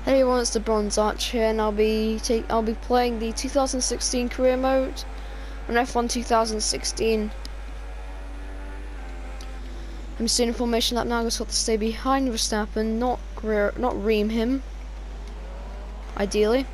Hey everyone, it's the Bronze Arch here, and I'll be playing the 2016 career mode on F1 2016. I'm seeing information that now I've got to stay behind Verstappen, not ream him. Ideally.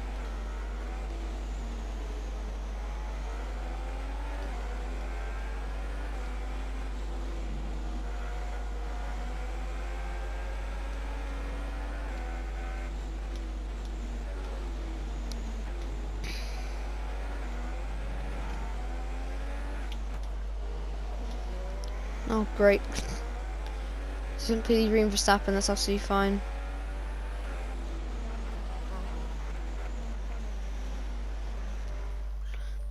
Oh great. Simply ream Verstappen, that's absolutely fine.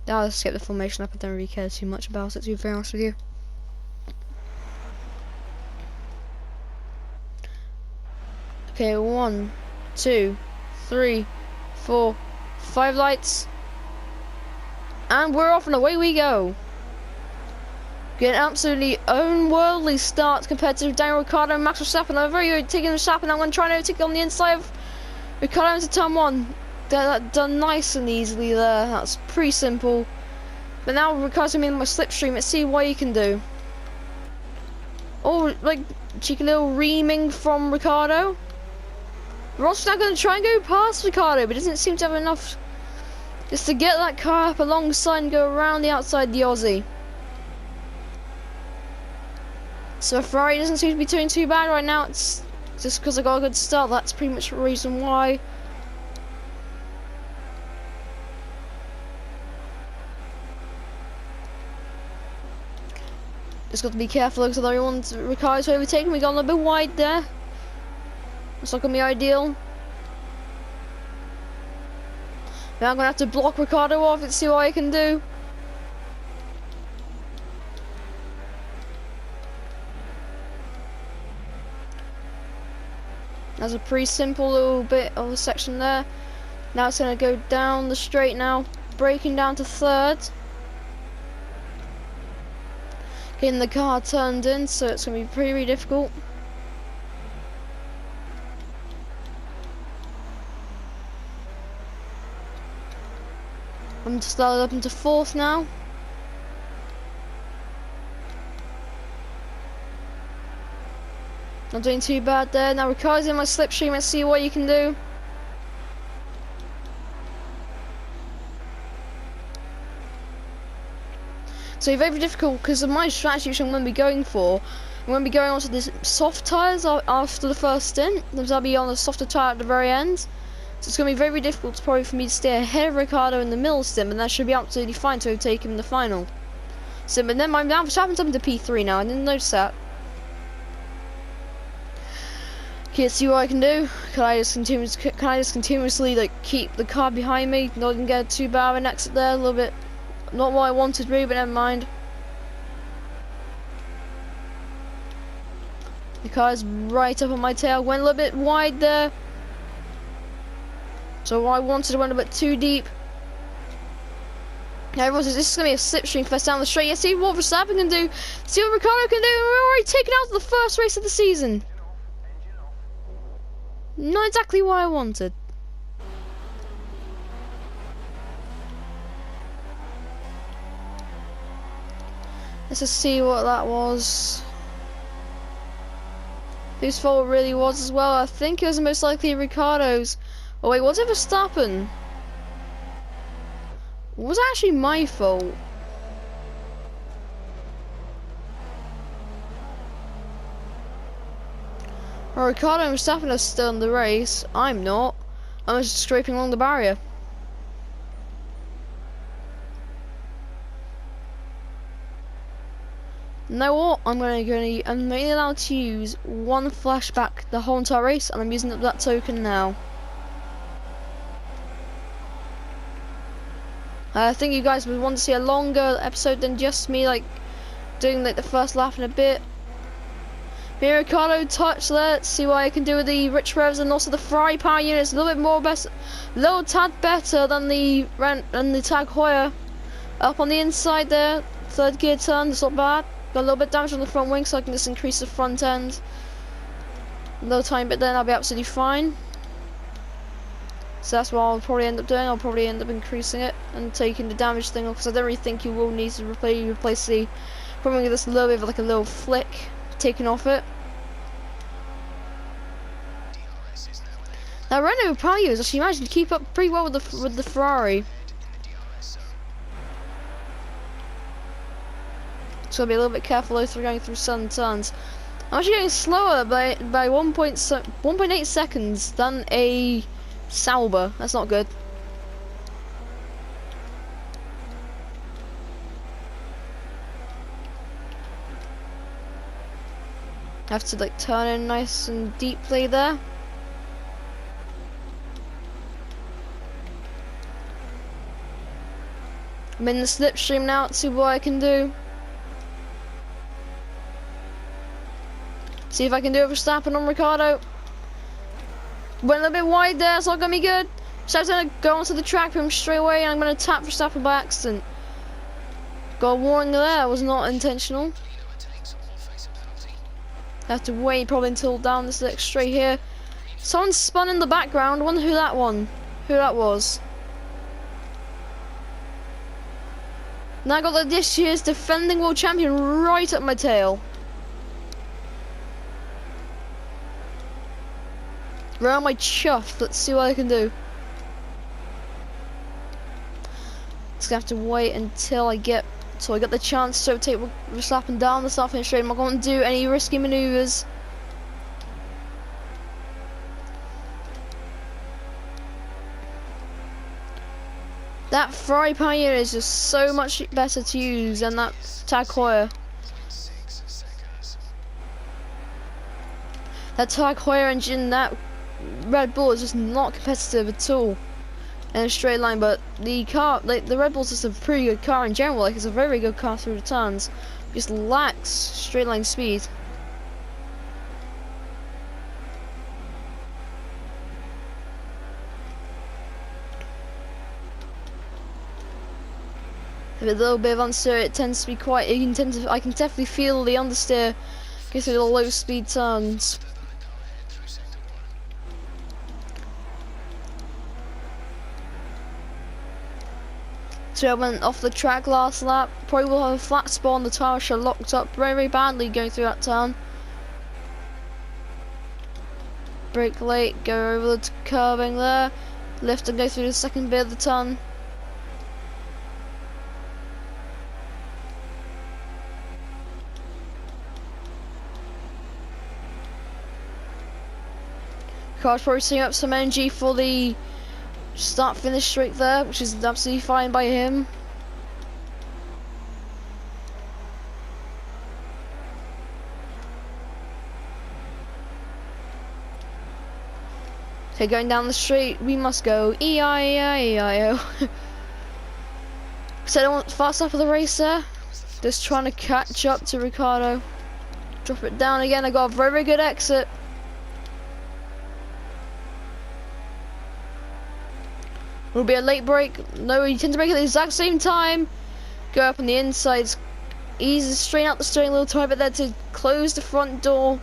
I'll just skip the formation up, I don't really care too much about it, to be very honest with you. Okay, 1, 2, 3, 4, 5 lights. And we're off and away we go. Get an absolutely unworldly start compared to Daniel Ricciardo and Max Verstappen. I'm very taking Verstappen. I'm going to try and overtake on the inside of Ricciardo into turn 1. That done nice and easily there. That's pretty simple. But now Ricciardo's in my slipstream. Let's see what he can do. Oh, like cheeky little reaming from Ricciardo. Ross now going to try and go past Ricciardo, but doesn't seem to have enough just to get that car up alongside and go around the outside the Aussie. So Ferrari doesn't seem to be doing too bad right now. It's just because I got a good start. That's pretty much the reason why. Just got to be careful because everyone's Ricciardo's overtaking. We got a little bit wide there. It's not gonna be ideal. Now I'm gonna have to block Ricciardo off and see what I can do. That's a pretty simple little bit of a section there. Now it's going to go down the straight now, braking down to third. Getting the car turned in, so it's going to be pretty difficult. I'm just loaded up into fourth now. Not doing too bad there. Now Ricciardo's in my slipstream. Let's see what you can do. So very difficult because of my strategy, which I'm going to be going for. I'm going to be going onto the soft tyres after the first stint. I'll be on the softer tyre at the very end. So it's going to be very difficult probably for me to stay ahead of Ricciardo in the middle stint, and that should be absolutely fine to overtake him in the final. So, but then my Verstappen's up into P3 now. I didn't notice that. Okay, let's see what I can do. Can I just continuously like keep the car behind me? Not even get too bad of an exit there, a little bit. Not what I wanted really, but never mind. The car's right up on my tail. Went a little bit wide there. So what I wanted went a bit too deep. Now everyone says this is going to be a slipstream fest down the straight. Yeah, see what Verstappen can do. See what Ricciardo can do. We're already taken out the first race of the season. Not exactly what I wanted. Let's just see what that was. Whose fault it really was as well. I think it was most likely Ricciardo's. Oh wait, was it Verstappen? It was actually my fault. Well, Ricciardo and Verstappen are still in the race. I'm not. I'm just scraping along the barrier. You know what? I'm only allowed to use one flashback the whole entire race, and I'm using up that token now. I think you guys would want to see a longer episode than just me like doing like the first lap in a bit. Me and Ricciardo touch. Let's see what I can do with the rich revs and also the Ferrari power units. A little bit more better, a little tad better than the Tag Heuer. Up on the inside there, third gear turn. It's not bad. Got a little bit damage on the front wing, so I can just increase the front end. A little tiny bit there, and I'll be absolutely fine. So that's what I'll probably end up doing. I'll probably end up increasing it and taking the damage thing off, because I don't really think you will need to replace the, probably this a little bit of like a little flick taken off it. Now Renault Palio has actually managed to keep up pretty well with the Ferrari. So I'll be a little bit careful if we're going through sudden turns. I'm actually going slower by 1.8 seconds than a Sauber. That's not good. I have to like turn in nice and deeply there. I'm in the slipstream now to see what I can do. See if I can do a Verstappen on Ricciardo. Went a little bit wide there, it's not gonna be good. So I was gonna go onto the track from straight away and I'm gonna tap Verstappen by accident. Got a warning there, it was not intentional. I have to wait probably until down this next straight here. Someone spun in the background, I wonder who that was. Now I got this year's defending world champion right up my tail. Right on my chuff, let's see what I can do. Just gonna have to wait until I get the chance to take Verstappen down the start finish straight. I'm not going to do any risky maneuvers. That Ferrari Pioneer is just so much better to use than that Tag Heuer. That Tag Heuer engine, that Red Bull is just not competitive at all in a straight line, but the car, like the Red Bull's just a pretty good car in general. Like it's a very good car through the turns, just lacks straight line speed. With a little bit of understeer, it tends to be quite. I can definitely feel the understeer going through the low speed turns. So I went off the track last lap. Probably will have a flat spot on the tyre, which I locked up very badly going through that turn. Brake late, go over the curving there. Lift and go through the second bit of the turn. Car's probably setting up some energy for the start finish straight there, which is absolutely fine by him. Okay, going down the street, we must go E-I-E-I-E-I-O. So I don't want fast up for the race there. Just trying to catch up to Ricciardo. Drop it down again, I got a very good exit. Will be a late break. No, you tend to break at the exact same time. Go up on the insides. Ease straight out the steering wheel, tiny bit there to close the front door.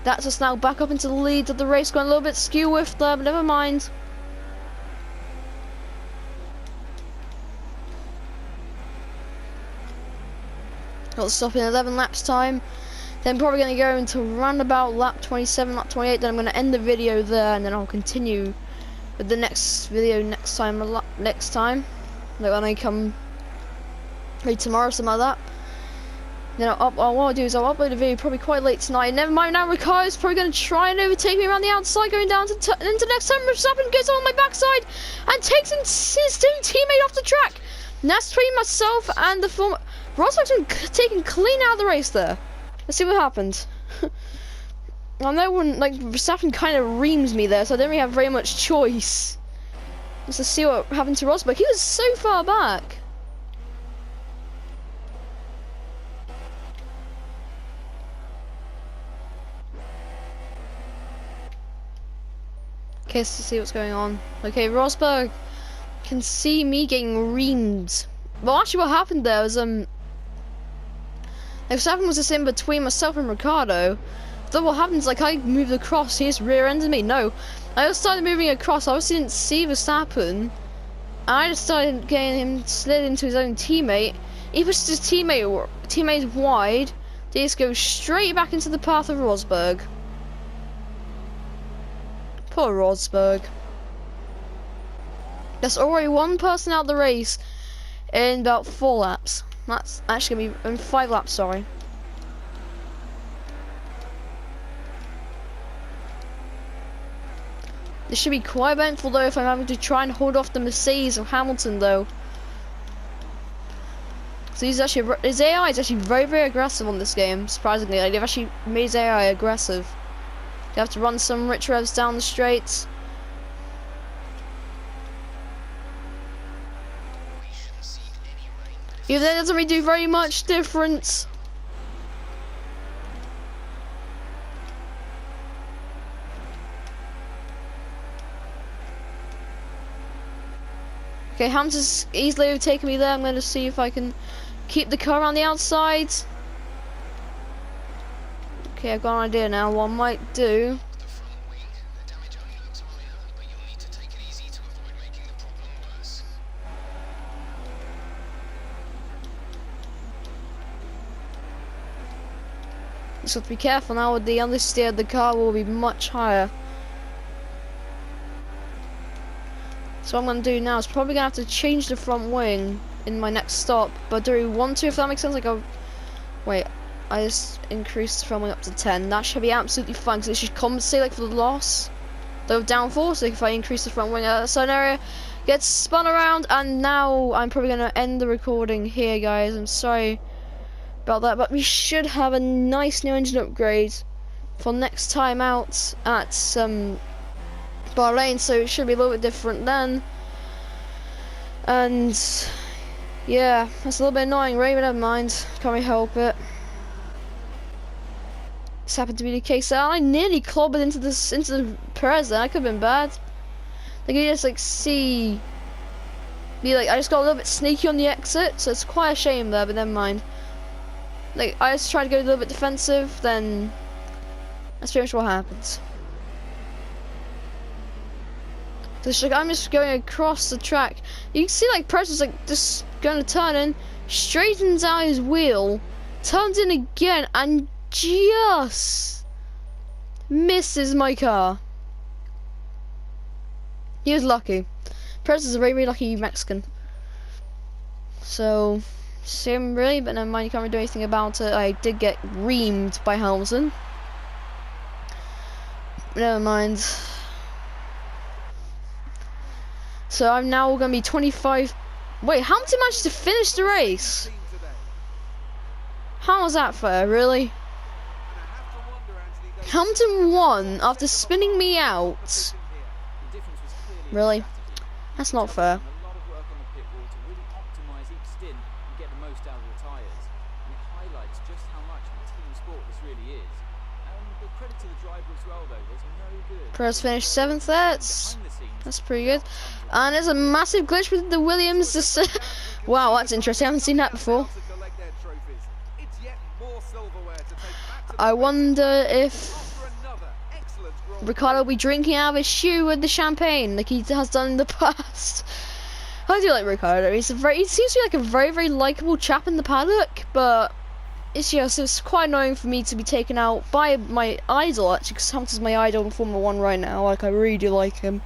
That's us now back up into the lead of the race. Going a little bit skew with there, but never mind. Got to stop in 11 laps time. Then probably going to go into roundabout lap 27, lap 28. Then I'm going to end the video there, and then I'll continue with the next video next time, like when I come maybe tomorrow or something like that. Then what I'll do is I'll upload a video probably quite late tonight. Never mind, now Ricciardo's probably going to try and overtake me around the outside, going down to into next time. Verstappen goes on my backside and takes his teammate off the track. And that's between myself and the former Rosberg's been taken clean out of the race there. Let's see what happens. I know when like Verstappen kind of reams me there, so I don't really have very much choice. Just to see what happened to Rosberg. He was so far back. Okay, let's see what's going on. Okay, Rosberg can see me getting reamed. Well, actually, what happened there was Verstappen was just in between myself and Ricciardo. then what happens, like, I moved across, he just rear-ended me. No, I just started moving across, I obviously didn't see this happen. I just started getting him slid into his own teammate. He pushed his teammate wide. They just go straight back into the path of Rosberg. Poor Rosberg. There's already one person out the race in about 4 laps. That's actually gonna be in 5 laps, sorry. This should be quite eventful though if I'm having to try and hold off the Mercedes of Hamilton though. So his AI is actually very, very aggressive on this game, surprisingly. Like, they've actually made his AI aggressive. You have to run some rich revs down the straights. Even that doesn't really do very much difference. Okay, Hamilton's easily overtaken me there. I'm going to see if I can keep the car on the outside. Okay, I've got an idea now what I might do. Just have to be careful now with the understeer, the car will be much higher. So what I'm going to do now is probably going to have to change the front wing in my next stop. But do we want to, if that makes sense? Like, wait, I just increased the front wing up to 10. That should be absolutely fine because it should compensate like for the loss, the downforce. So if I increase the front wing at a certain area, gets spun around. And now I'm probably going to end the recording here, guys. I'm sorry about that, but we should have a nice new engine upgrade for next time out at Bahrain, so it should be a little bit different then. And yeah, that's a little bit annoying, really, but never mind, can't really help it. This happened to be the case. I nearly clobbered into the Perez there. That could have been bad. Like, you just like see me, like, I just got a little bit sneaky on the exit, so it's quite a shame there, but never mind. Like, I just tried to go a little bit defensive, then that's pretty much what happens. So like, I'm just going across the track. You can see like Perez is like just going to turn in, straightens out his wheel, turns in again, and just misses my car. He was lucky. Perez is a very, very lucky Mexican. So, same really, but never mind, you can't really do anything about it. I did get reamed by Hamilton. Never mind. So I'm now going to be 25. Wait, Hamilton managed to finish the race. How was that fair, really? Hamilton won after spinning me out. Really? That's not fair. Perez finished 7th there. That's pretty good. And there's a massive glitch with the Williams. Wow, that's interesting. I haven't seen that before. I wonder if Ricciardo will be drinking out of his shoe with the champagne like he has done in the past. I do like Ricciardo. He seems to be like a very, very likable chap in the paddock, but it's just, it's quite annoying for me to be taken out by my idol, actually, because Hamilton's my idol in Formula 1 right now. Like, I really do like him.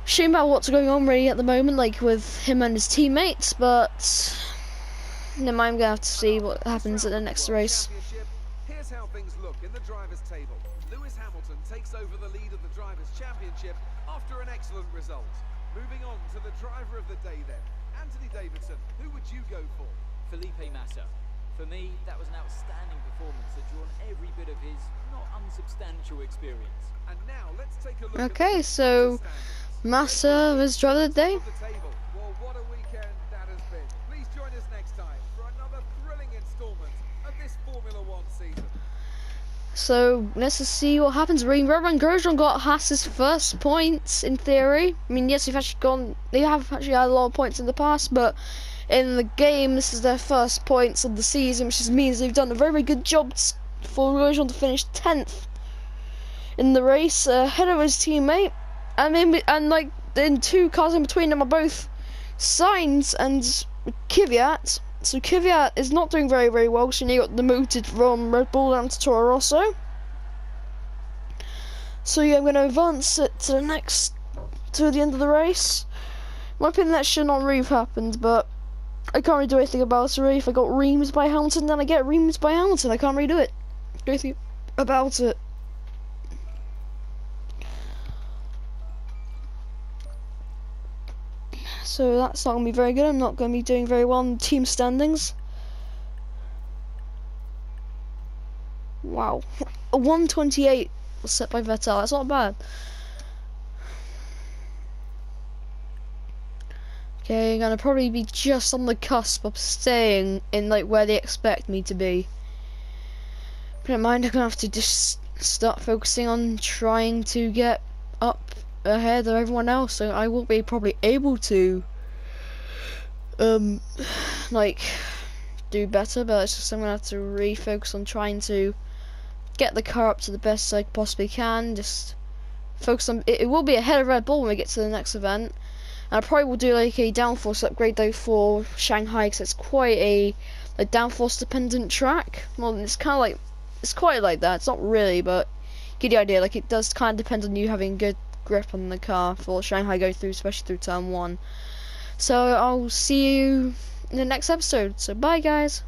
Shame about what's going on really at the moment, like with him and his teammates, but never mind, I'm gonna have to see what happens at the next race. Here's how things look in the drivers' table. Lewis Hamilton takes over the lead of the drivers' championship after an excellent result. Moving on to the driver of the day then. Anthony Davidson, who would you go for? Felipe Massa. For me, that was an outstanding performance that drew on every bit of his not unsubstantial experience. And now let's take a look. Okay, so Massa was driver of the day. Well, what a weekend that has been. Please join us next time for another thrilling installment of this Formula 1 season. So let's just see what happens. Romain Grosjean got Haas's first points in theory. I mean, yes, they have actually had a lot of points in the past, but in the game, this is their first points of the season, which just means they've done a very, very good job for Grosjean to finish 10th in the race, ahead of his teammate. And like, then 2 cars in between them are both Sainz and Kvyat. So Kvyat is not doing very, very well, so he got demoted from Red Bull down to Toro Rosso. So yeah, I'm going to advance it to the end of the race. In my opinion, that should not really have happened, but I can't really do anything about it. Really. If I got reamed by Hamilton, then I get reamed by Hamilton. I can't really do it. Do anything about it. So that's not going to be very good. I'm not going to be doing very well in team standings. Wow. A 128 was set by Vettel. That's not bad. Okay, I'm going to probably be just on the cusp of staying in like where they expect me to be. But never mind, I'm going to have to just start focusing on trying to get up ahead of everyone else, so I will be probably able to like do better, but it's just I'm gonna have to refocus on trying to get the car up to the best I possibly can. Just focus on it. It will be ahead of Red Bull when we get to the next event, and I probably will do like a downforce upgrade though for Shanghai, because it's quite a downforce dependent track. Well, it's quite like that. It's not really, but get the idea. Like, it does kind of depend on you having good grip on the car for Shanghai go through, especially through turn 1. So I'll see you in the next episode. So bye guys.